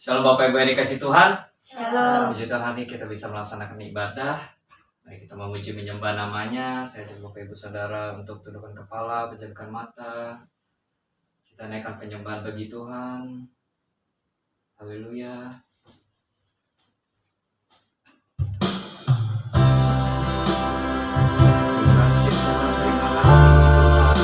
Shalom Bapak Ibu yang dikasih Tuhan. Shalom. Puji Tuhan, hari ini kita bisa melaksanakan ibadah. Mari kita memuji menyembah namanya. Saya ajak Bapak Ibu Saudara untuk tundukkan kepala, pejamkan mata. Kita naikkan penyembahan bagi Tuhan. Haleluya. Terima kasih Tuhan, terima kasih Tuhan.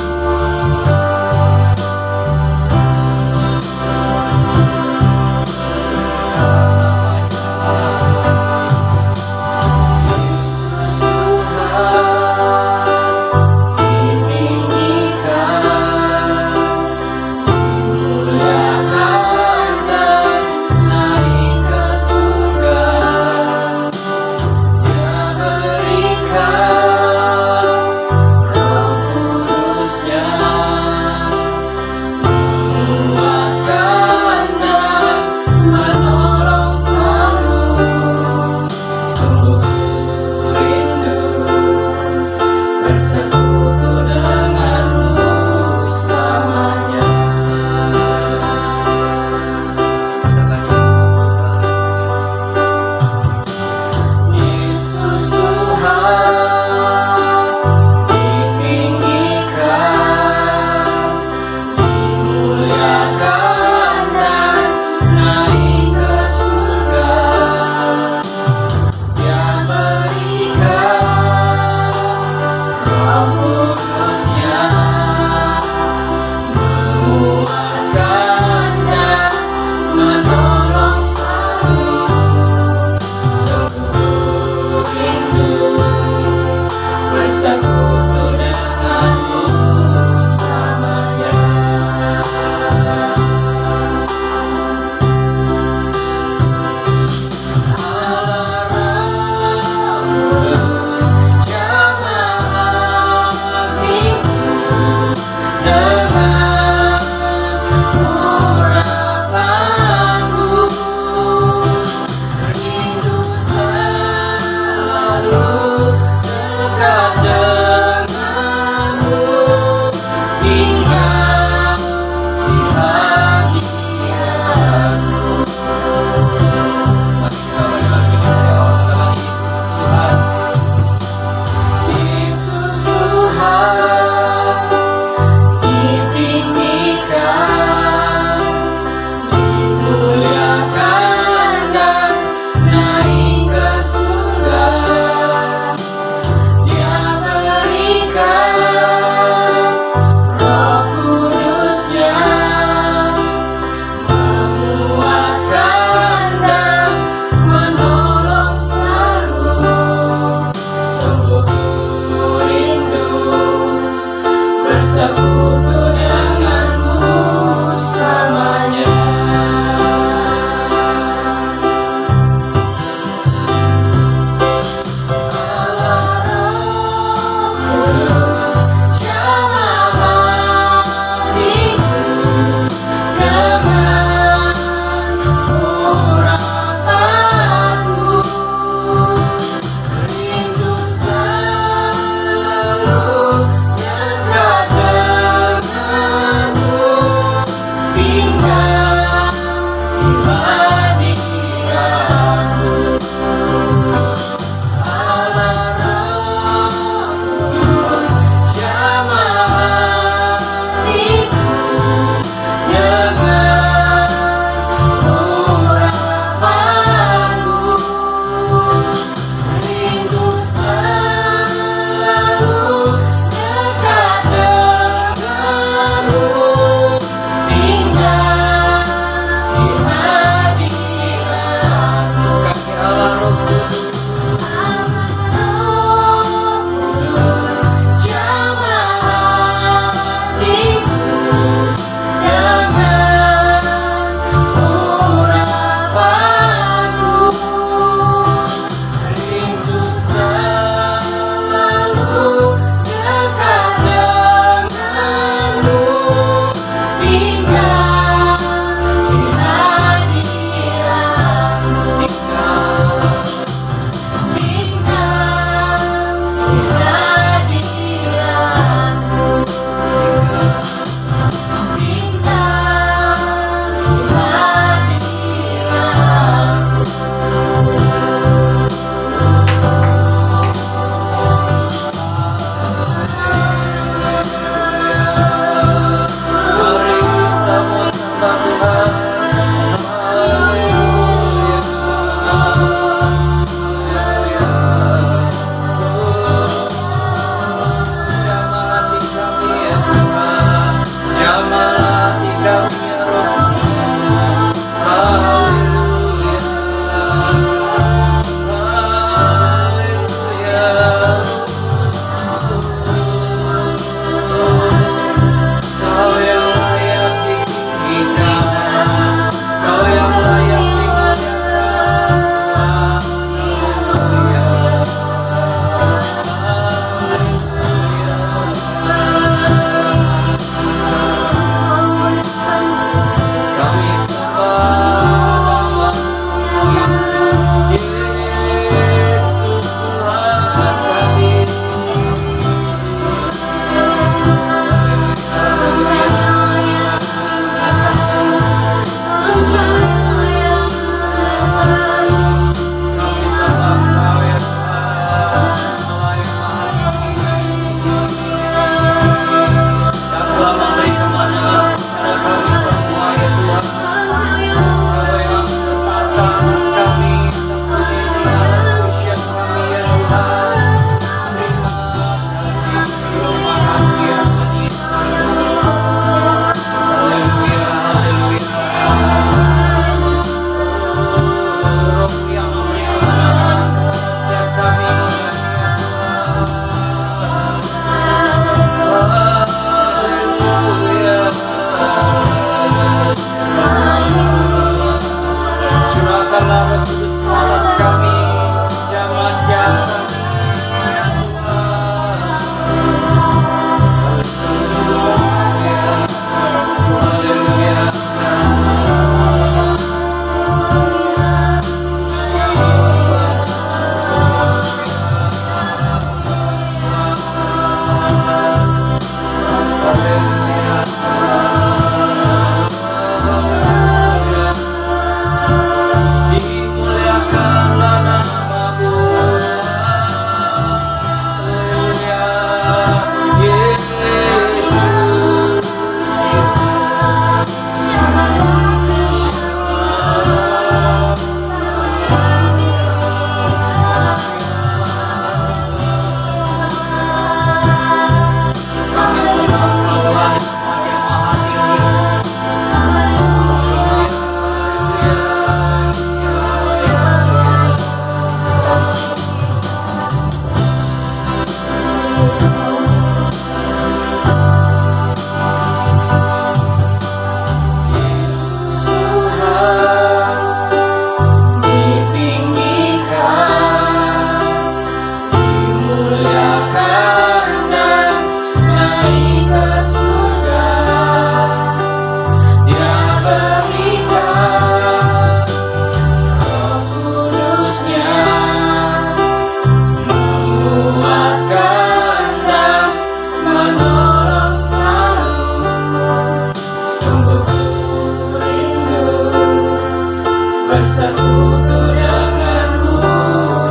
bersekutu denganmu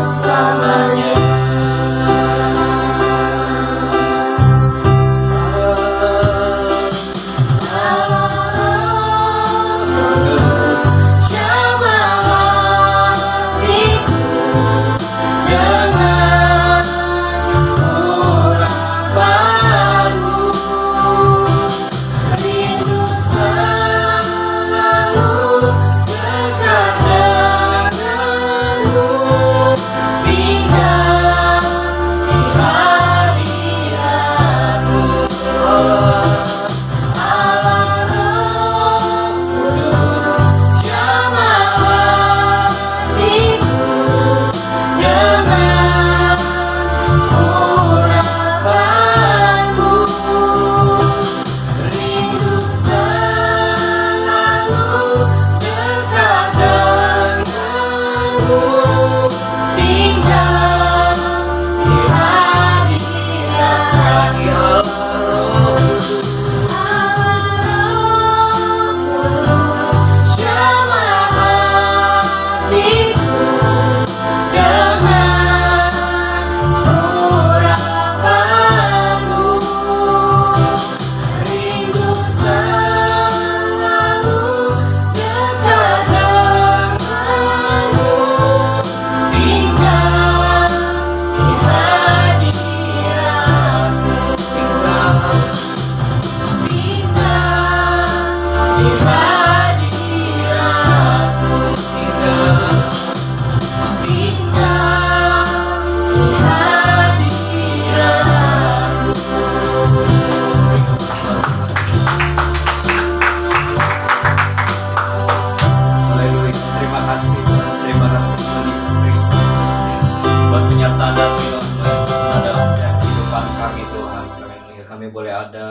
selamanya.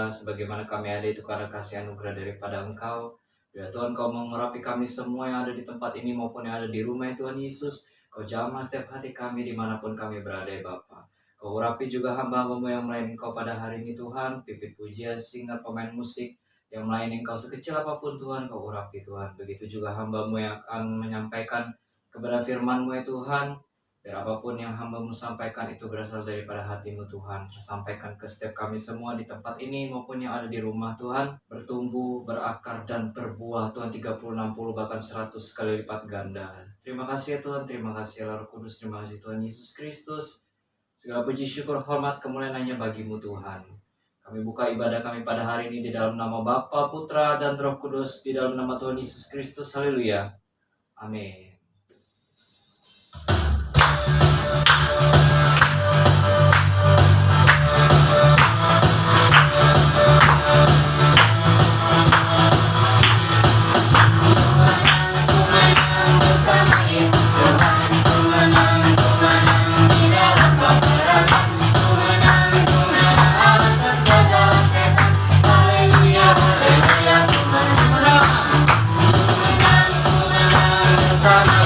Sebagaimana kami ada itu karena kasih anugerah daripada Engkau. Ya Tuhan, Kau mengurapi kami semua yang ada di tempat ini maupun yang ada di rumah Tuhan Yesus. Kau jamah setiap hati kami dimanapun kami berada ya Bapa. Kau urapi juga hamba-hambamu yang melayani Kau pada hari ini Tuhan. Pipit pujian, singer, pemain musik yang melayani Kau sekecil apapun Tuhan, Kau urapi Tuhan. Begitu juga hamba-Mu yang akan menyampaikan kebenaran firman-Mu ya Tuhan. Biar apapun yang hamba-Mu sampaikan itu berasal daripada hati-Mu Tuhan. Tersampaikan ke setiap kami semua di tempat ini maupun yang ada di rumah Tuhan. Bertumbuh, berakar, dan berbuah Tuhan 30, 60, bahkan 100 kali lipat ganda. Terima kasih ya Tuhan, terima kasih ya Roh Kudus, terima kasih Tuhan Yesus Kristus. Segala puji syukur, hormat, kemuliaan hanya bagi-Mu Tuhan. Kami buka ibadah kami pada hari ini di dalam nama Bapa, Putra, dan Roh Kudus. Di dalam nama Tuhan Yesus Kristus. Haleluya. Amin. Hallelujah, hallelujah,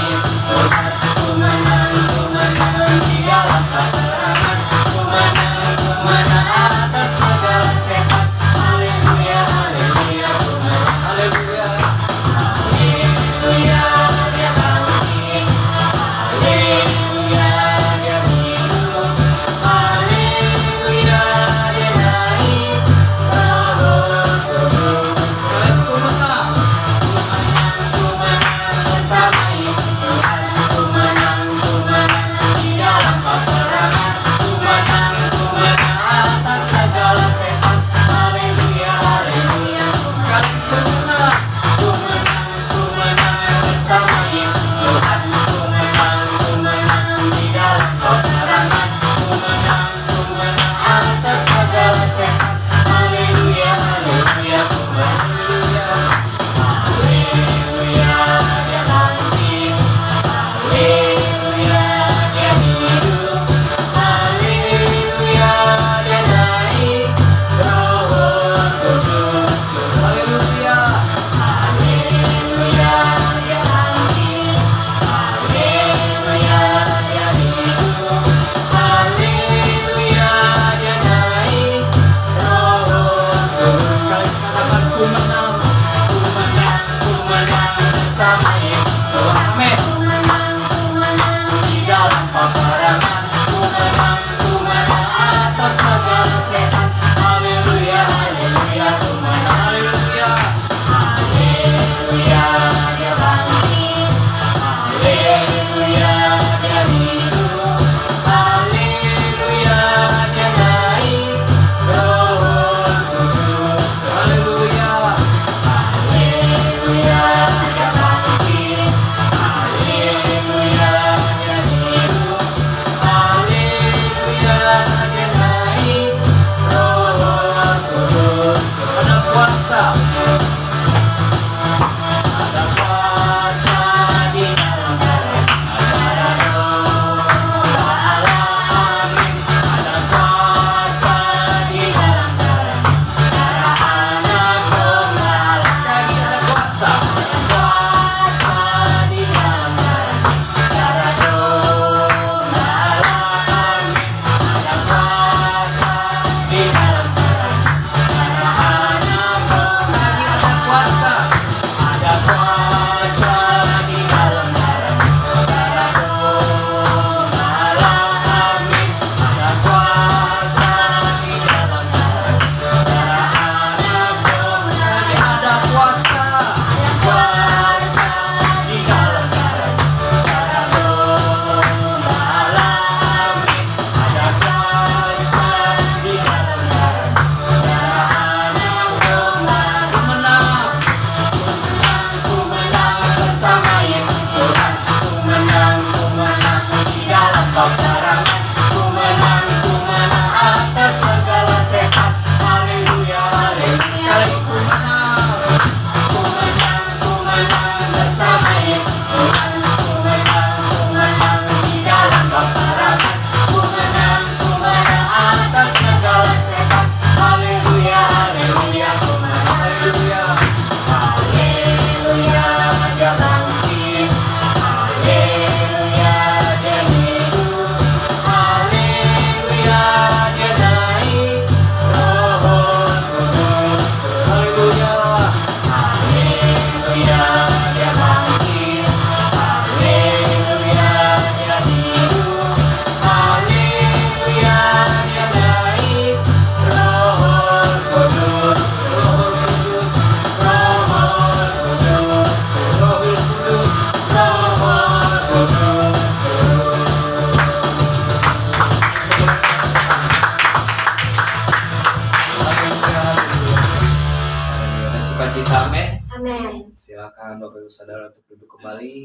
persilahkan Bapak Ibu Saudara untuk duduk kembali.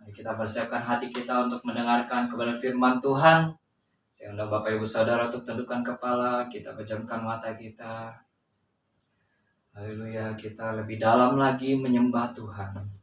Mari kita persiapkan hati kita untuk mendengarkan kebenaran firman Tuhan. Saya undang Bapak Ibu Saudara untuk tundukkan kepala, kita pejamkan mata kita. Haleluya, kita lebih dalam lagi menyembah Tuhan.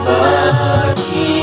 Bagi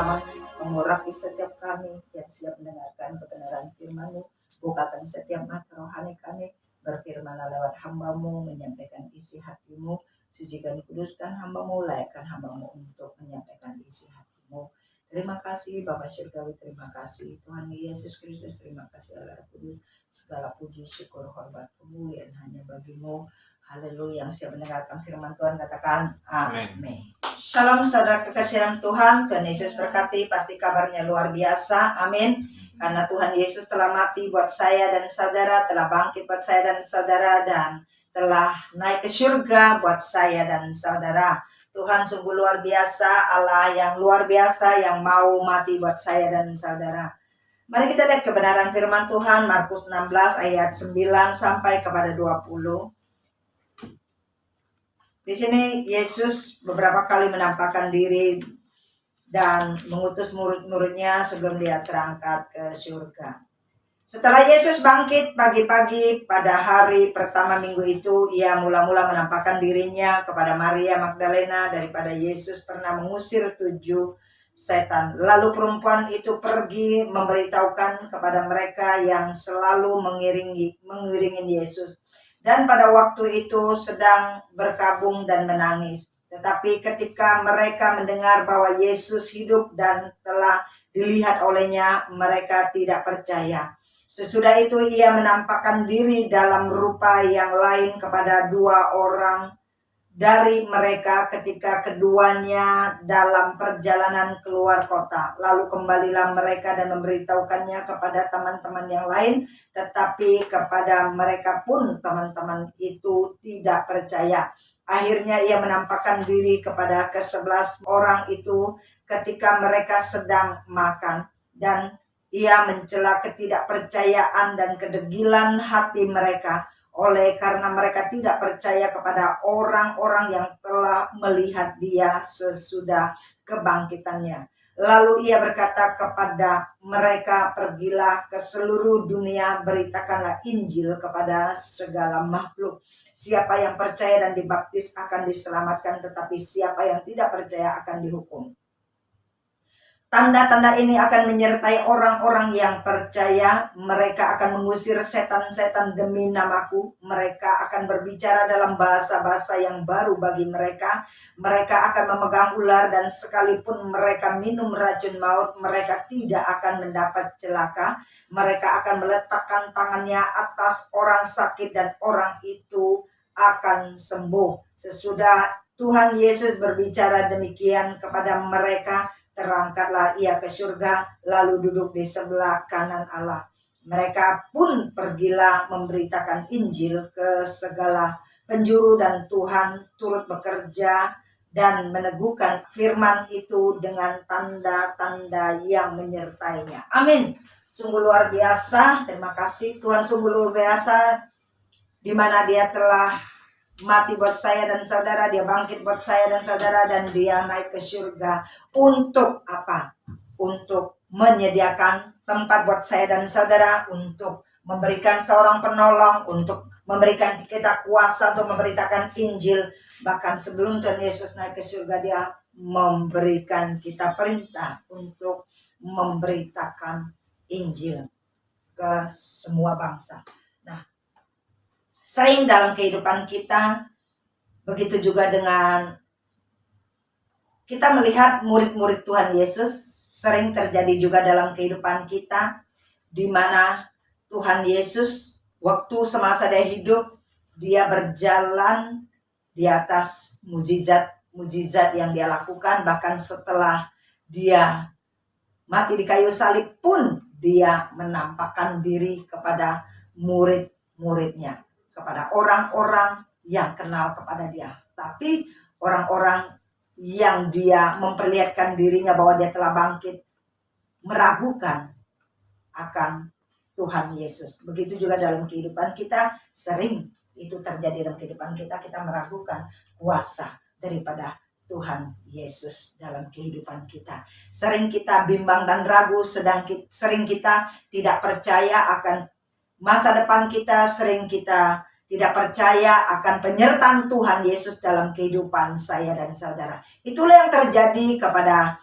pengalaman, mengurapi setiap kami yang siap mendengarkan kebenaran firman-Mu. Bukakan setiap mata rohani kami, berfirmanlah lewat hamba-Mu, menyampaikan isi hati-Mu. Sucikan, kuduskan hamba-Mu, layakkan hamba-Mu untuk menyampaikan isi hati-Mu. Terima kasih Bapa Surgawi, terima kasih Tuhan Yesus Kristus, terima kasih Allah Kudus. Segala puji, syukur, hormat, kemuliaan hanya bagi-Mu. Haleluya. Yang siap mendengarkan firman Tuhan katakan amin. Salam saudara kekasihan Tuhan, Tuhan Yesus berkati, pasti kabarnya luar biasa, amin. Karena Tuhan Yesus telah mati buat saya dan saudara, telah bangkit buat saya dan saudara, dan telah naik ke surga buat saya dan saudara. Tuhan sungguh luar biasa, Allah yang luar biasa yang mau mati buat saya dan saudara. Mari kita lihat kebenaran firman Tuhan, Markus 16 ayat 9 sampai kepada 20. Di sini Yesus beberapa kali menampakkan diri dan mengutus murid-muridnya sebelum dia terangkat ke surga. Setelah Yesus bangkit pagi-pagi pada hari pertama minggu itu, ia mula-mula menampakkan dirinya kepada Maria Magdalena daripada Yesus pernah mengusir 7 setan. Lalu perempuan itu pergi memberitahukan kepada mereka yang selalu mengiringi Yesus. Dan pada waktu itu sedang berkabung dan menangis. Tetapi ketika mereka mendengar bahwa Yesus hidup dan telah dilihat olehnya, mereka tidak percaya. Sesudah itu ia menampakkan diri dalam rupa yang lain kepada 2 orang dari mereka ketika keduanya dalam perjalanan keluar kota. Lalu kembalilah mereka dan memberitahukannya kepada teman-teman yang lain, tetapi kepada mereka pun teman-teman itu tidak percaya. Akhirnya ia menampakkan diri kepada ke-11 orang itu ketika mereka sedang makan, dan ia mencela ketidakpercayaan dan kedegilan hati mereka oleh karena mereka tidak percaya kepada orang-orang yang telah melihat dia sesudah kebangkitannya. Lalu ia berkata kepada mereka, pergilah ke seluruh dunia, beritakanlah Injil kepada segala makhluk. Siapa yang percaya dan dibaptis akan diselamatkan, tetapi siapa yang tidak percaya akan dihukum. Tanda-tanda ini akan menyertai orang-orang yang percaya. Mereka akan mengusir setan-setan demi namaku. Mereka akan berbicara dalam bahasa-bahasa yang baru bagi mereka. Mereka akan memegang ular, dan sekalipun mereka minum racun maut, mereka tidak akan mendapat celaka. Mereka akan meletakkan tangannya atas orang sakit dan orang itu akan sembuh. Sesudah Tuhan Yesus berbicara demikian kepada mereka, terangkatlah ia ke surga, lalu duduk di sebelah kanan Allah. Mereka pun pergilah memberitakan Injil ke segala penjuru, dan Tuhan turut bekerja dan meneguhkan firman itu dengan tanda-tanda yang menyertainya. Amin. Sungguh luar biasa. Terima kasih Tuhan, sungguh luar biasa, di mana dia telah mati buat saya dan saudara, dia bangkit buat saya dan saudara, dan dia naik ke surga. Untuk apa? Untuk menyediakan tempat buat saya dan saudara, untuk memberikan seorang penolong, untuk memberikan kita kuasa untuk memberitakan Injil. Bahkan sebelum Tuhan Yesus naik ke surga, dia memberikan kita perintah untuk memberitakan Injil ke semua bangsa. Sering dalam kehidupan kita, begitu juga dengan kita melihat murid-murid Tuhan Yesus, sering terjadi juga dalam kehidupan kita, di mana Tuhan Yesus waktu semasa dia hidup, dia berjalan di atas mujizat yang dia lakukan. Bahkan setelah dia mati di kayu salib pun, dia menampakkan diri kepada murid-muridnya, kepada orang-orang yang kenal kepada dia. Tapi orang-orang yang dia memperlihatkan dirinya bahwa dia telah bangkit, meragukan akan Tuhan Yesus. Begitu juga dalam kehidupan kita, sering itu terjadi dalam kehidupan kita. Kita meragukan kuasa daripada Tuhan Yesus dalam kehidupan kita. Sering kita bimbang dan ragu, sering kita tidak percaya akan masa depan kita, sering kita tidak percaya akan penyertaan Tuhan Yesus dalam kehidupan saya dan saudara. Itulah yang terjadi kepada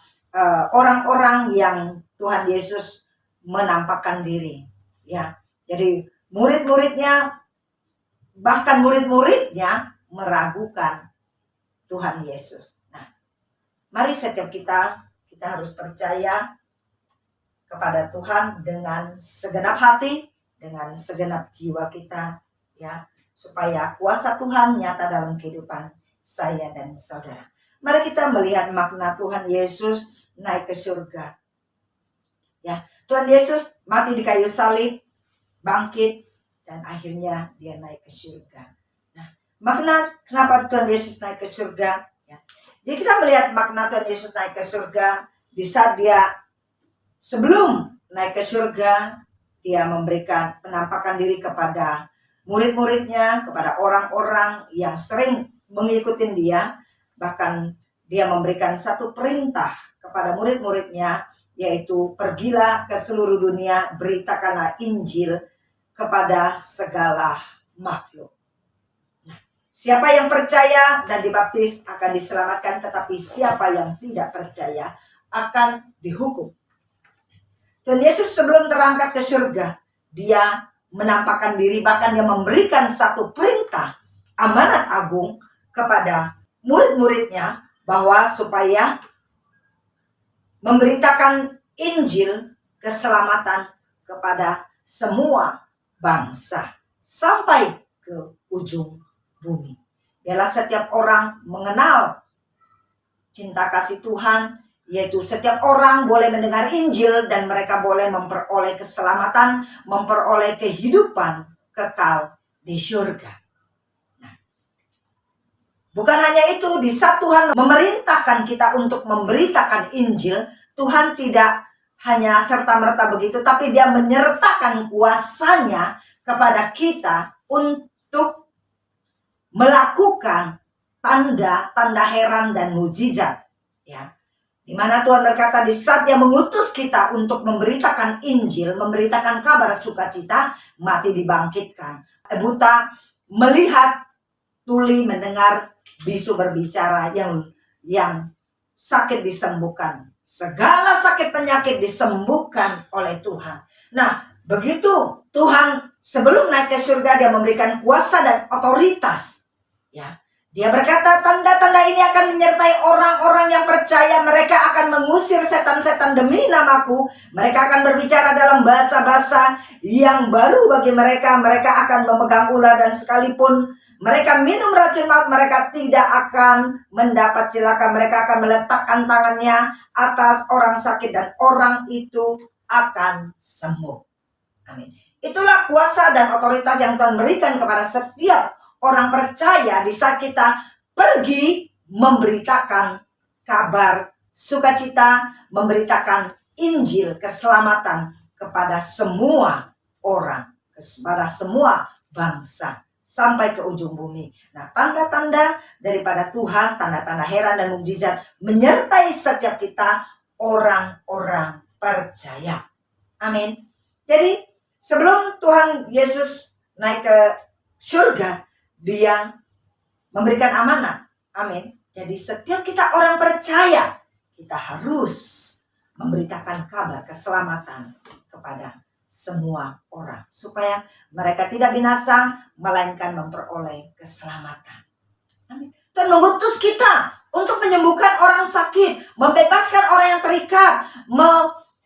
orang-orang yang Tuhan Yesus menampakkan diri. Ya, jadi murid-muridnya, bahkan murid-muridnya meragukan Tuhan Yesus. Nah, mari setiap kita harus percaya kepada Tuhan dengan segenap hati, dengan segenap jiwa kita, ya, supaya kuasa Tuhan nyata dalam kehidupan saya dan saudara. Mari kita melihat makna Tuhan Yesus naik ke surga. Ya, Tuhan Yesus mati di kayu salib, bangkit, dan akhirnya dia naik ke surga. Nah, makna kenapa Tuhan Yesus naik ke surga? Ya. Jadi kita melihat makna Tuhan Yesus naik ke surga di saat dia sebelum naik ke surga, dia memberikan penampakan diri kepada murid-muridnya, kepada orang-orang yang sering mengikuti dia. Bahkan dia memberikan satu perintah kepada murid-muridnya, yaitu pergilah ke seluruh dunia, beritakanlah Injil kepada segala makhluk. Nah, siapa yang percaya dan dibaptis akan diselamatkan, tetapi siapa yang tidak percaya akan dihukum. Tuhan Yesus sebelum terangkat ke surga, dia menampakkan diri, bahkan dia memberikan satu perintah amanat agung kepada murid-muridnya, bahwa supaya memberitakan Injil keselamatan kepada semua bangsa sampai ke ujung bumi. Biarlah setiap orang mengenal cinta kasih Tuhan, yaitu setiap orang boleh mendengar Injil dan mereka boleh memperoleh keselamatan, memperoleh kehidupan kekal di surga. Bukan hanya itu, di saat Tuhan memerintahkan kita untuk memberitakan Injil, Tuhan tidak hanya serta-merta begitu, tapi dia menyertakan kuasanya kepada kita untuk melakukan tanda-tanda heran dan mujizat. Ya, di mana Tuhan berkata di saat dia mengutus kita untuk memberitakan Injil, memberitakan kabar sukacita, mati dibangkitkan, buta melihat, tuli mendengar, bisu berbicara, yang sakit disembuhkan. Segala sakit penyakit disembuhkan oleh Tuhan. Nah, begitu Tuhan sebelum naik ke surga, dia memberikan kuasa dan otoritas. Ya, dia berkata tanda-tanda ini akan menyertai orang-orang yang percaya. Mereka akan mengusir setan-setan demi namaku. Mereka akan berbicara dalam bahasa-bahasa yang baru bagi mereka. Mereka akan memegang ular, dan sekalipun mereka minum racun maut, mereka tidak akan mendapat celaka. Mereka akan meletakkan tangannya atas orang sakit dan orang itu akan sembuh. Amin. Itulah kuasa dan otoritas yang Tuhan berikan kepada setiap orang percaya di saat kita pergi memberitakan kabar sukacita, memberitakan Injil keselamatan kepada semua orang, kepada semua bangsa, sampai ke ujung bumi. Nah, tanda-tanda daripada Tuhan, tanda-tanda heran dan mukjizat menyertai setiap kita orang-orang percaya. Amin. Jadi, sebelum Tuhan Yesus naik ke surga, dia memberikan amanat. Amin. Jadi, setiap kita orang percaya, kita harus memberitakan kabar keselamatan kepada semua orang, supaya mereka tidak binasa, melainkan memperoleh keselamatan. Amin. Tuhan mengutus kita untuk menyembuhkan orang sakit, membebaskan orang yang terikat,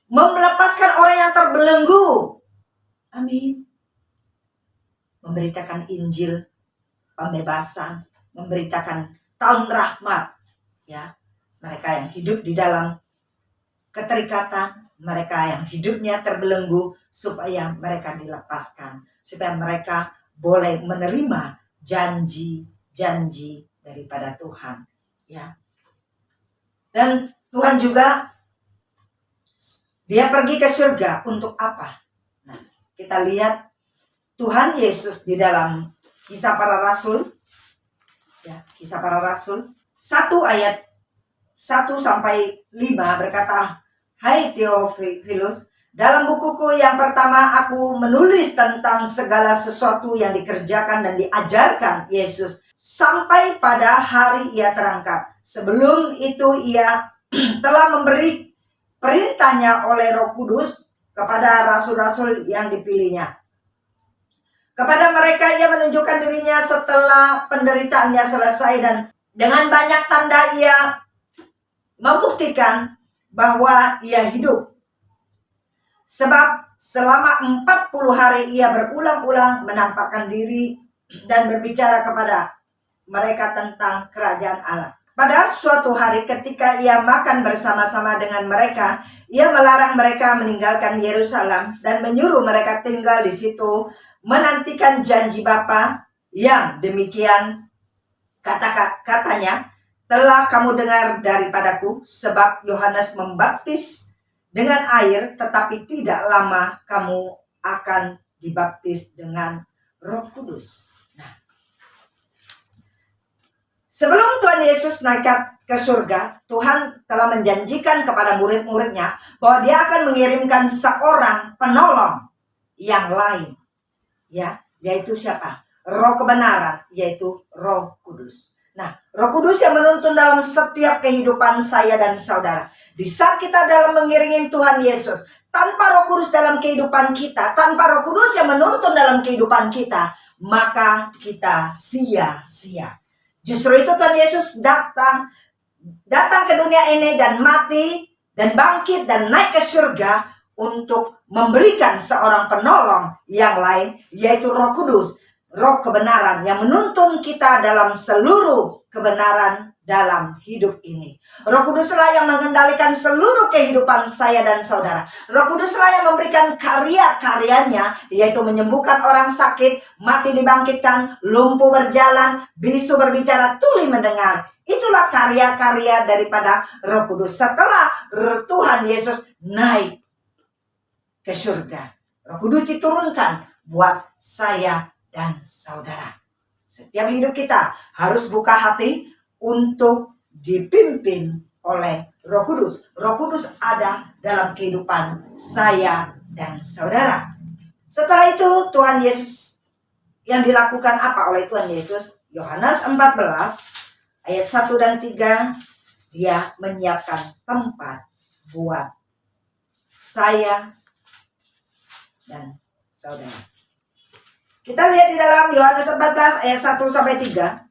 melepaskan orang yang terbelenggu. Amin. Memberitakan Injil, pembebasan, memberitakan tahun rahmat. Ya, mereka yang hidup di dalam keterikatan, mereka yang hidupnya terbelenggu, supaya mereka dilepaskan, supaya mereka boleh menerima janji-janji daripada Tuhan. Ya. Dan Tuhan juga, dia pergi ke surga untuk apa? Nah, kita lihat Tuhan Yesus di dalam Kisah Para Rasul, ya, Kisah Para Rasul 1 ayat 1-5 berkata, "Hai Theophilus, dalam bukuku yang pertama aku menulis tentang segala sesuatu yang dikerjakan dan diajarkan Yesus sampai pada hari ia terangkat. Sebelum itu ia telah memberi perintahnya oleh Roh Kudus kepada rasul-rasul yang dipilihnya. Kepada mereka ia menunjukkan dirinya setelah penderitaannya selesai, dan dengan banyak tanda ia membuktikan bahwa ia hidup. Sebab selama 40 hari ia berulang-ulang menampakkan diri dan berbicara kepada mereka tentang kerajaan Allah. Pada suatu hari ketika ia makan bersama-sama dengan mereka, ia melarang mereka meninggalkan Yerusalem dan menyuruh mereka tinggal di situ, menantikan janji Bapa yang demikian katanya, telah kamu dengar daripadaku, sebab Yohanes membaptis dengan air, tetapi tidak lama kamu akan dibaptis dengan Roh Kudus. Sebelum Tuhan Yesus naik ke surga, Tuhan telah menjanjikan kepada murid-muridnya bahwa dia akan mengirimkan seorang penolong yang lain. Ya, yaitu siapa? Roh kebenaran, yaitu Roh Kudus. Nah, Roh Kudus yang menuntun dalam setiap kehidupan saya dan saudara. Di saat kita dalam mengiringi Tuhan Yesus, tanpa Roh Kudus dalam kehidupan kita, tanpa Roh Kudus yang menuntun dalam kehidupan kita, maka kita sia-sia. Justru itu Tuhan Yesus datang ke dunia ini dan mati dan bangkit dan naik ke surga untuk memberikan seorang penolong yang lain, yaitu Roh Kudus, Roh kebenaran yang menuntun kita dalam seluruh kebenaran dalam hidup ini. Roh Kuduslah yang mengendalikan seluruh kehidupan saya dan saudara. Roh Kuduslah yang memberikan karya-karyanya, yaitu menyembuhkan orang sakit, mati dibangkitkan, lumpuh berjalan, bisu berbicara, tuli mendengar. Itulah karya-karya daripada Roh Kudus setelah Tuhan Yesus naik ke surga. Roh Kudus diturunkan buat saya dan saudara. Setiap hidup kita harus buka hati untuk dipimpin oleh Roh Kudus. Roh Kudus ada dalam kehidupan saya dan saudara. Setelah itu Tuhan Yesus, yang dilakukan apa oleh Tuhan Yesus? Yohanes 14 ayat 1 dan 3, dia menyiapkan tempat buat saya dan saudara. Kita lihat di dalam Yohanes 14 ayat 1 sampai 3.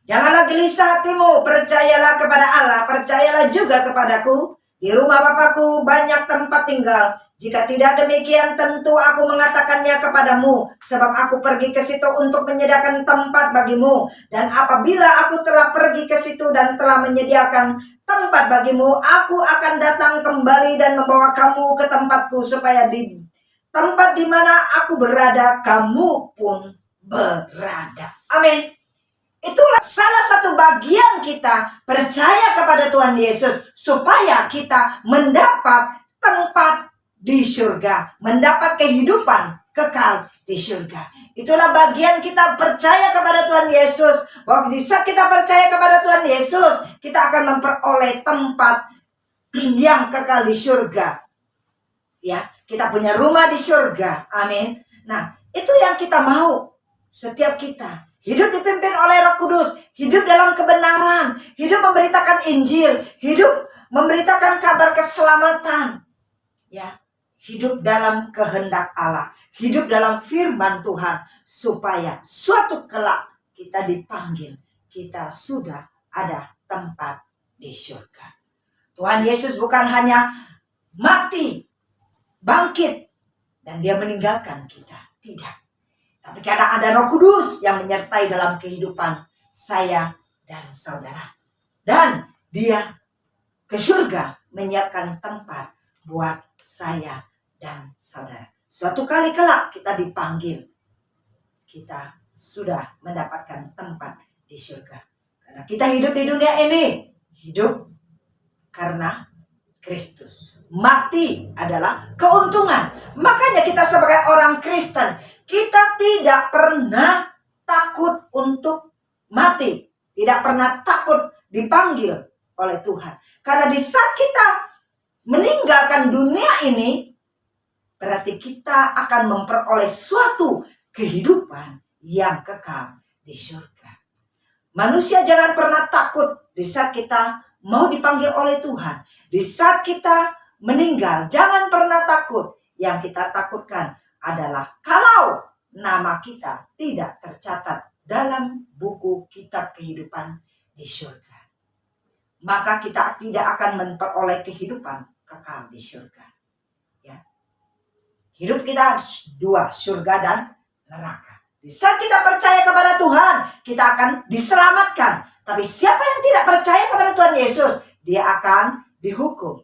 Janganlah gelisah hatimu, percayalah kepada Allah, percayalah juga kepadaku. Di rumah Bapakku banyak tempat tinggal. Jika tidak demikian, tentu aku mengatakannya kepadamu, sebab aku pergi ke situ untuk menyediakan tempat bagimu. Dan apabila aku telah pergi ke situ dan telah menyediakan tempat bagimu, aku akan datang kembali dan membawa kamu ke tempatku, supaya di tempat di mana aku berada, kamu pun berada. Amin. Itulah salah satu bagian kita percaya kepada Tuhan Yesus, supaya kita mendapat tempat di surga, mendapat kehidupan kekal di surga. Itulah bagian kita percaya kepada Tuhan Yesus, bahwa di saat kita percaya kepada Tuhan Yesus, kita akan memperoleh tempat yang kekal di surga. Ya, kita punya rumah di surga. Amin. Nah, itu yang kita mau. Setiap kita hidup dipimpin oleh Roh Kudus, hidup dalam kebenaran, hidup memberitakan Injil, hidup memberitakan kabar keselamatan. Ya, hidup dalam kehendak Allah, hidup dalam firman Tuhan, supaya suatu kelak kita dipanggil, kita sudah ada tempat di surga. Tuhan Yesus bukan hanya mati, bangkit, dan dia meninggalkan kita. Tidak. Tapi karena ada Roh Kudus yang menyertai dalam kehidupan saya dan saudara. Dan dia ke surga menyiapkan tempat buat saya dan saudara. Suatu kali kelak kita dipanggil, kita sudah mendapatkan tempat di surga. Karena kita hidup di dunia ini, hidup karena Kristus. Mati adalah keuntungan. Makanya kita sebagai orang Kristen, kita tidak pernah takut untuk mati. Tidak pernah takut dipanggil oleh Tuhan. Karena di saat kita meninggalkan dunia ini, berarti kita akan memperoleh suatu kehidupan yang kekal di surga. Manusia jangan pernah takut di saat kita mau dipanggil oleh Tuhan. Di saat kita meninggal, jangan pernah takut. Yang kita takutkan adalah kalau nama kita tidak tercatat dalam buku kitab kehidupan di surga. Maka kita tidak akan memperoleh kehidupan kekal di surga. Ya. Hidup kita dua, surga dan neraka. Di saat kita percaya kepada Tuhan, kita akan diselamatkan. Tapi siapa yang tidak percaya kepada Tuhan Yesus, dia akan dihukum.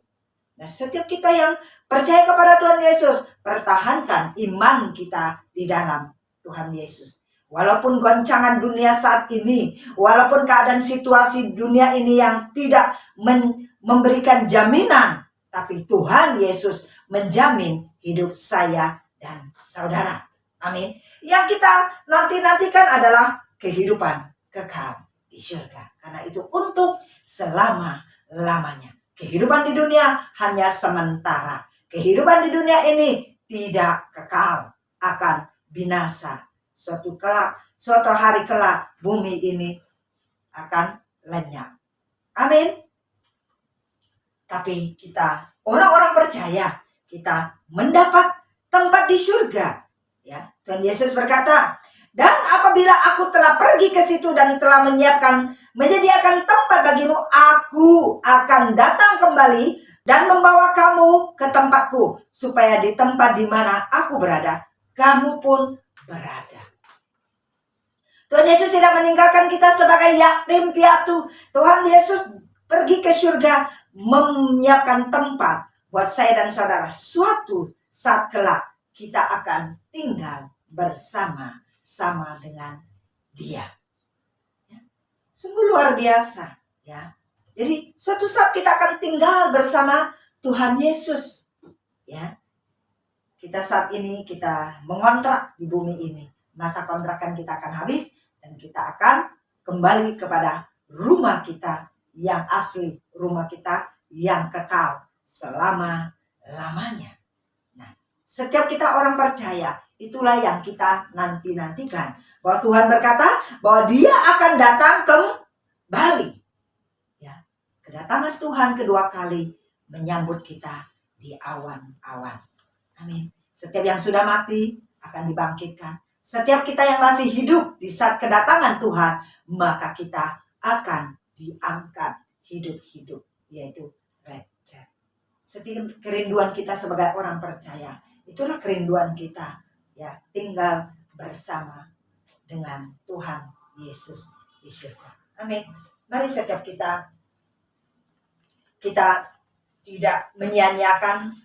Nah, setiap kita yang percaya kepada Tuhan Yesus, pertahankan iman kita di dalam Tuhan Yesus. Walaupun goncangan dunia saat ini, walaupun keadaan situasi dunia ini yang tidak memberikan jaminan, tapi Tuhan Yesus menjamin hidup saya dan saudara. Amin. Yang kita nantikan adalah kehidupan kekal di surga. Karena itu untuk selama-lamanya. Kehidupan di dunia hanya sementara. Kehidupan di dunia ini tidak kekal, akan binasa. Suatu hari kelak bumi ini akan lenyap. Amin. Tapi kita orang-orang percaya, kita mendapat tempat di surga. Ya, Tuhan Yesus berkata, dan apabila aku telah pergi ke situ dan telah menyediakan tempat bagimu, aku akan datang kembali dan membawa kamu ke tempatku, supaya di tempat di mana aku berada, kamu pun berada. Tuhan Yesus tidak meninggalkan kita sebagai yatim piatu. Tuhan Yesus pergi ke surga menyiapkan tempat buat saya dan saudara. Suatu saat kelak kita akan tinggal bersama-sama dengan Dia. Ya. Sungguh luar biasa. Ya. Jadi suatu saat kita akan tinggal bersama Tuhan Yesus. Ya. Kita saat ini kita mengontrak di bumi ini. Masa kontrakan kita akan habis. Dan kita akan kembali kepada rumah kita yang asli. Rumah kita yang kekal selama-lamanya. Nah, setiap kita orang percaya, itulah yang kita nantikan. Bahwa Tuhan berkata bahwa Dia akan datang kembali. Ya, kedatangan Tuhan kedua kali menyambut kita di awan-awan. Amin. Setiap yang sudah mati akan dibangkitkan. Setiap kita yang masih hidup di saat kedatangan Tuhan, maka kita akan diangkat hidup-hidup, yaitu rapture. Setiap kerinduan kita sebagai orang percaya, itulah kerinduan kita, ya, tinggal bersama dengan Tuhan Yesus di surga. Amin. Mari setiap kita tidak menyia-nyiakan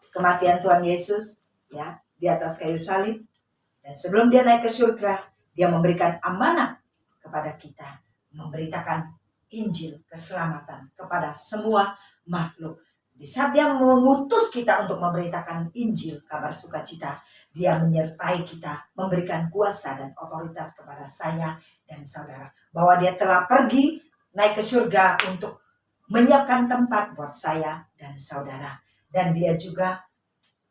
kematian Tuhan Yesus, ya, di atas kayu salib. Dan sebelum Dia naik ke surga, Dia memberikan amanat kepada kita, memberitakan Injil keselamatan kepada semua makhluk. Di saat Dia mengutus kita untuk memberitakan Injil, kabar sukacita, Dia menyertai kita, memberikan kuasa dan otoritas kepada saya dan saudara. Bahwa Dia telah pergi naik ke surga untuk menyiapkan tempat buat saya dan saudara. Dan Dia juga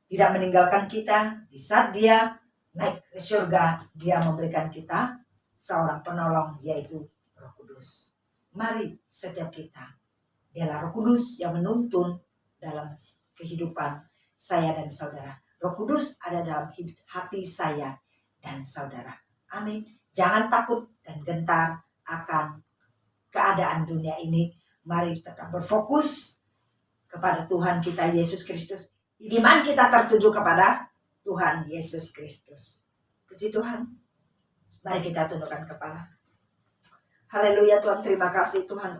tidak meninggalkan kita. Di saat Dia naik ke surga, Dia memberikan kita seorang penolong, yaitu Roh Kudus. Mari setiap kita, Dialah Roh Kudus yang menuntun dalam kehidupan saya dan saudara. Roh Kudus ada dalam hati saya dan saudara. Amin. Jangan takut dan gentar akan keadaan dunia ini. Mari tetap berfokus kepada Tuhan kita Yesus Kristus. Iman kita tertuju kepada Tuhan Yesus Kristus. Puji Tuhan. Mari kita tundukkan kepala. Haleluya Tuhan, terima kasih Tuhan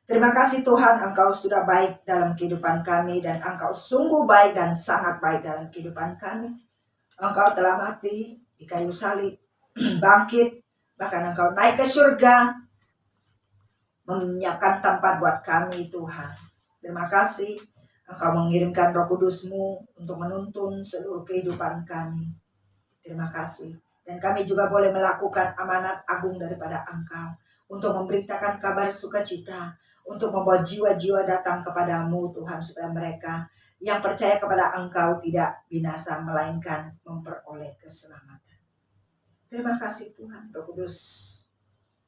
terima kasih Tuhan, Engkau sudah baik dalam kehidupan kami, dan Engkau sungguh baik dan sangat baik dalam kehidupan kami. Engkau telah mati di kayu salib, bangkit, bahkan Engkau naik ke surga, menyiapkan tempat buat kami Tuhan. Terima kasih Engkau mengirimkan Roh Kudus-Mu untuk menuntun seluruh kehidupan kami. Terima kasih. Dan kami juga boleh melakukan amanat agung daripada Engkau untuk memberitakan kabar sukacita, untuk membawa jiwa-jiwa datang kepadamu Tuhan, supaya mereka yang percaya kepada Engkau tidak binasa, melainkan memperoleh keselamatan. Terima kasih Tuhan. Roh Kudus,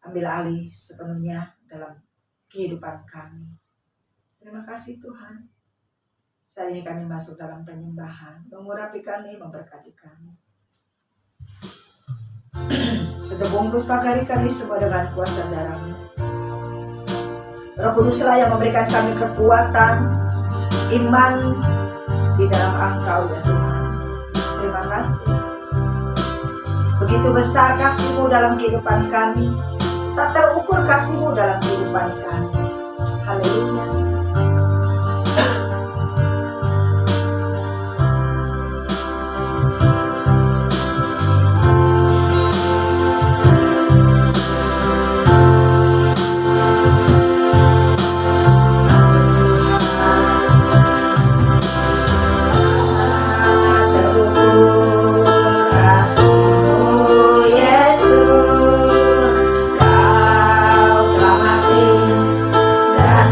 ambil alih sepenuhnya dalam kehidupan kami. Terima kasih Tuhan. Saat ini kami masuk dalam penyembahan, mengurapi kami, memberkati kami. Tutup bungkus pakari kami semua dengan kuasa darah-Mu. Roh Kuduslah yang memberikan kami kekuatan, iman di dalam Engkau ya Tuhan. Terima kasih. Begitu besar kasih-Mu dalam kehidupan kami, tak terukur kasih-Mu dalam kehidupan kami. Haleluya. Yesus, Kau telah mati dan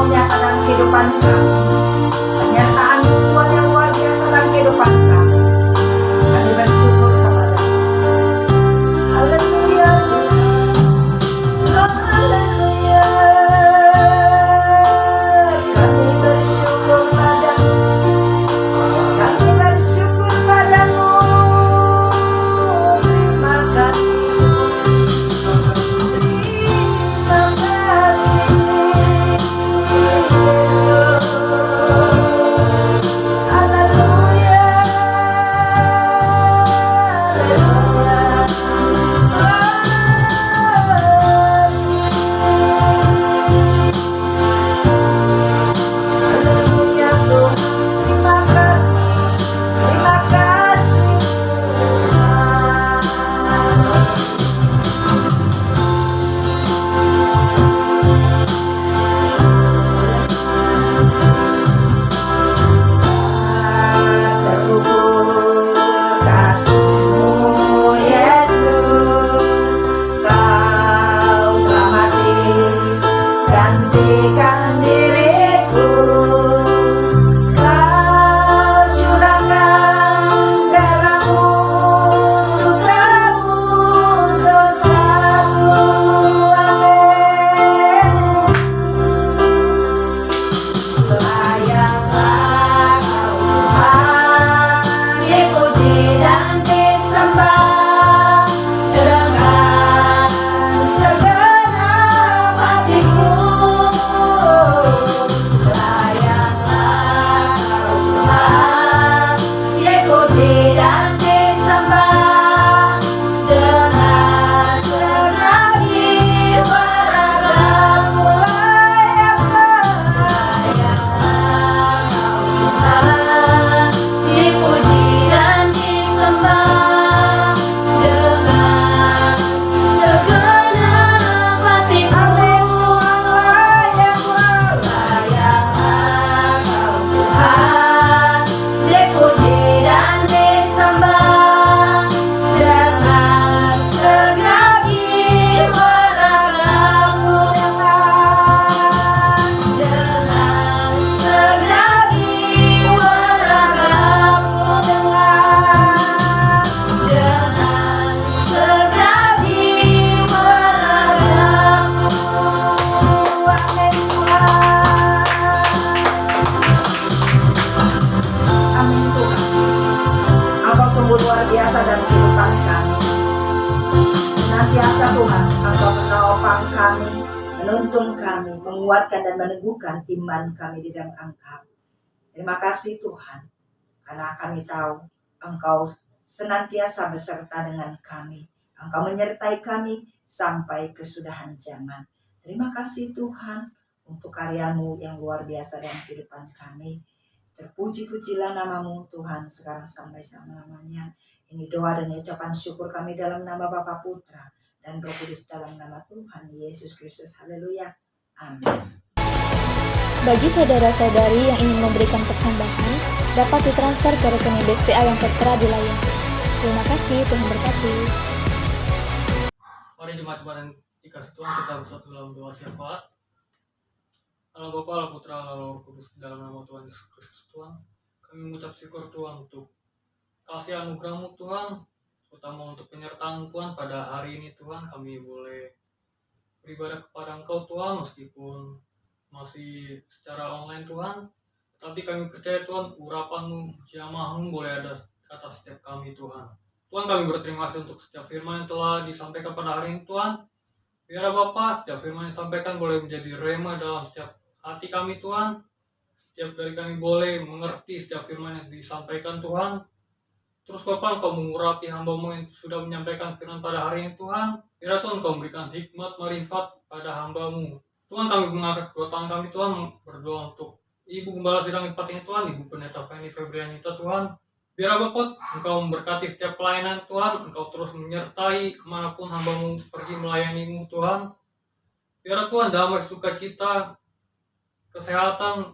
nyata dalam kehidupan kami. Penyertaan Tuhan yang luar biasa dalam kehidupan kami. Kami bersyukur kepada-Mu. Haleluya. Haleluya. Kami bersyukur pada-Mu. Kami bersyukur pada-Mu. Terima kasih. Terima kasih. Yesus. Haleluya. Haleluya Tuhan. Terima kasih. Terima kasih Tuhan. Terukur kasih-Mu Yesus, Kau telah mati gantikan diriku. Kau curahkan darah-Mu untuk tebus dosaku. Amin. Layaklah Kau Tuhan, dipuji dan disembah dengan segenap hatiku. Layaklah Kau Tuhan, dipuji dan disembah dengan segenap jiwa ragaku. Layaklah dipuji dan disembah dengan segenap hatiku. Layaklah Kau Tuhan, dipuji dan disembah dengan segenap jiwa ragaku. Dengan segenap jiwa ragaku. Dengan segenap jiwa ragaku. Amin Tuhan. Amin Tuhan. Engkau sungguh luar biasa dalam kehidupan kami. Senantiasa Tuhan, Engkau menopang kami, menuntun kami, menguatkan dan meneguhkan iman kami di dalam Engkau. Terima kasih Tuhan, karena kami tahu Engkau senantiasa beserta dengan kami. Engkau menyertai kami sampai kesudahan zaman. Terima kasih Tuhan untuk karya-Mu yang luar biasa dalam kehidupan kami. Terpuji-pujilah nama-Mu Tuhan sekarang sampai selama-lamanya. Ini doa dan ucapan syukur kami dalam nama Bapa, Putra, dan Roh Kudus dalam nama Tuhan Yesus Kristus. Haleluya. Amin. Bagi saudara-saudari yang ingin memberikan persembahan, dapat ditransfer ke rekening BCA yang tertera di layar. Terima kasih, Tuhan berkati. Mari jemaat-jemaat yang dikasih Tuhan, kita bersatu dalam doa syafaat. Allah Bapa, Allah Putra, Allah Roh Kudus, dalam nama Tuhan Yesus Kristus Tuhan, kami mengucap syukur Tuhan untuk kasih anugerah-Mu Tuhan, terutama untuk penyertaan Tuhan pada hari ini Tuhan. Kami boleh beribadah kepada Engkau Tuhan, meskipun masih secara online Tuhan, tapi kami percaya Tuhan, urapan-Mu, jamah-Mu boleh ada atas setiap kami Tuhan. Tuhan, kami berterima kasih untuk setiap firman yang telah disampaikan pada hari ini Tuhan. Biar Bapa, setiap firman yang disampaikan boleh menjadi rema dalam setiap hati kami Tuhan. Setiap dari kami boleh mengerti setiap firman yang disampaikan Tuhan. Terus Bapak, Engkau mengurapi hamba-Mu yang sudah menyampaikan firman pada hari ini Tuhan. Biar Tuhan Engkau memberikan hikmat, marifat pada hamba-Mu. Tuhan, kami mengangkat kedua tangan kami Tuhan, berdoa untuk Ibu Gembala Sidang 4 ini Tuhan, Ibu Pendeta Feni Febrianita Tuhan. Biar Bapak, Engkau memberkati setiap pelayanan Tuhan, Engkau terus menyertai kemanapun hamba-Mu pergi melayani-Mu Tuhan. Biar Tuhan damai, sukacita, kesehatan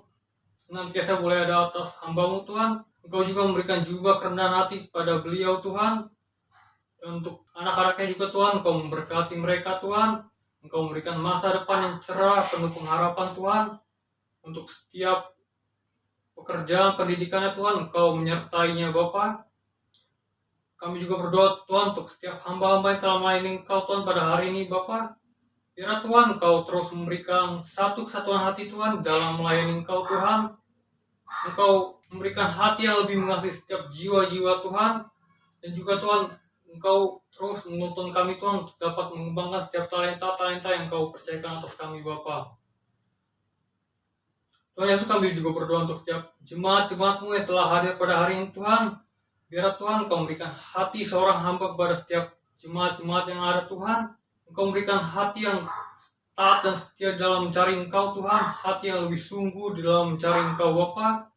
senantiasa boleh ada atas hamba-Mu Tuhan. Engkau juga memberikan jubah kerendahan hati pada beliau Tuhan. Dan untuk anak-anaknya juga Tuhan, Engkau memberkati mereka Tuhan. Engkau memberikan masa depan yang cerah, penuh pengharapan Tuhan. untuk setiap pekerjaan pendidikannya Tuhan, Engkau menyertainya Bapa. Kami juga berdoa Tuhan untuk setiap hamba-hamba yang telah melayani Engkau Tuhan pada hari ini Bapa. Biar Tuhan Engkau terus memberikan satu kesatuan hati Tuhan dalam melayani Engkau Tuhan. Engkau memberikan hati yang lebih mengasihi setiap jiwa-jiwa Tuhan. Dan juga Tuhan, Engkau terus menuntun kami Tuhan untuk dapat mengembangkan setiap talenta-talenta yang Engkau percayakan atas kami Bapa. Tuhan Yesus, kami juga berdoa untuk setiap jemaat-jemaat-Mu yang telah hadir pada hari ini Tuhan. Biar Tuhan Engkau memberikan hati seorang hamba kepada setiap jemaat-jemaat yang ada Tuhan. Engkau memberikan hati yang taat dan setia dalam mencari Engkau Tuhan. Hati yang lebih sungguh di dalam mencari Engkau Bapa.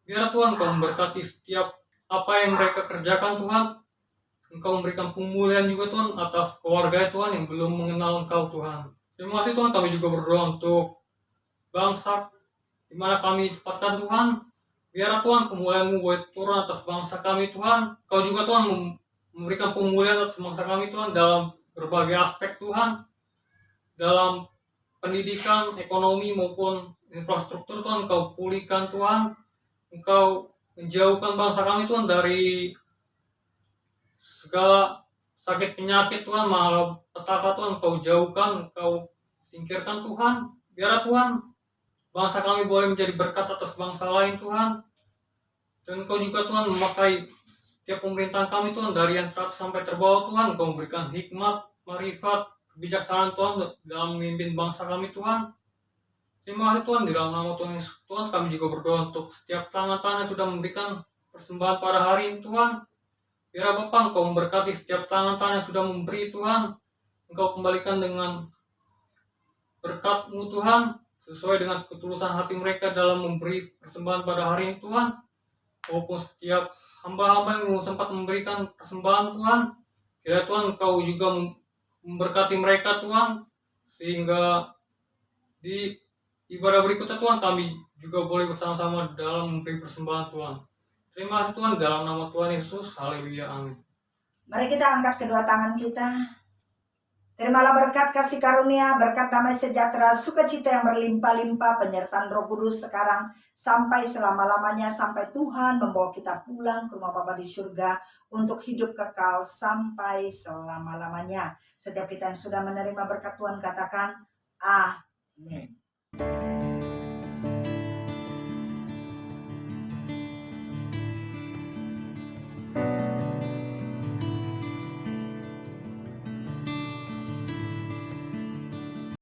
Biar Tuhan Engkau memberkati setiap apa yang mereka kerjakan Tuhan. Engkau memberikan pemulihan juga Tuhan atas keluarga Tuhan yang belum mengenal Engkau Tuhan. Terima kasih Tuhan, kami juga berdoa untuk bangsa di mana kami tempatkan Tuhan. Biar Tuhan kemuliaan-Mu boleh turun atas bangsa kami Tuhan. Kau juga Tuhan memberikan pemulihan atas bangsa kami Tuhan dalam berbagai aspek Tuhan. Dalam pendidikan, ekonomi maupun infrastruktur Tuhan, Engkau pulihkan Tuhan. Engkau menjauhkan bangsa kami Tuhan dari segala sakit penyakit Tuhan, malapetaka Tuhan, Engkau jauhkan, Engkau singkirkan Tuhan. Biar Tuhan bangsa kami boleh menjadi berkat atas bangsa lain Tuhan. Dan Engkau juga Tuhan memakai setiap pemerintahan kami Tuhan dari yang teratas sampai terbawah Tuhan. Engkau memberikan hikmat, marifat, kebijaksanaan Tuhan dalam memimpin bangsa kami Tuhan. Terima kasih Tuhan, di dalam nama Tuhan Yesus Tuhan kami juga berdoa untuk setiap tangan-tangan yang sudah memberikan persembahan pada hari ini Tuhan. Biar Bapa Engkau memberkati setiap tangan-tangan yang sudah memberi Tuhan. Engkau kembalikan dengan berkat-Mu Tuhan, sesuai dengan ketulusan hati mereka dalam memberi persembahan pada hari ini Tuhan. Maupun setiap hamba-hamba yang belum sempat memberikan persembahan Tuhan, kiranya Tuhan Engkau juga memberkati mereka Tuhan, sehingga di ibadah berikutnya Tuhan kami juga boleh bersama-sama dalam memberi persembahan Tuhan. Terima kasih Tuhan, dalam nama Tuhan Yesus, haleluya, amin. Mari kita angkat kedua tangan kita. Terimalah berkat kasih karunia, berkat damai sejahtera, sukacita yang berlimpah-limpah, penyertaan Roh Kudus sekarang sampai selama-lamanya, sampai Tuhan membawa kita pulang ke rumah Bapa di surga untuk hidup kekal sampai selama-lamanya. Setiap kita yang sudah menerima berkat Tuhan katakan amin.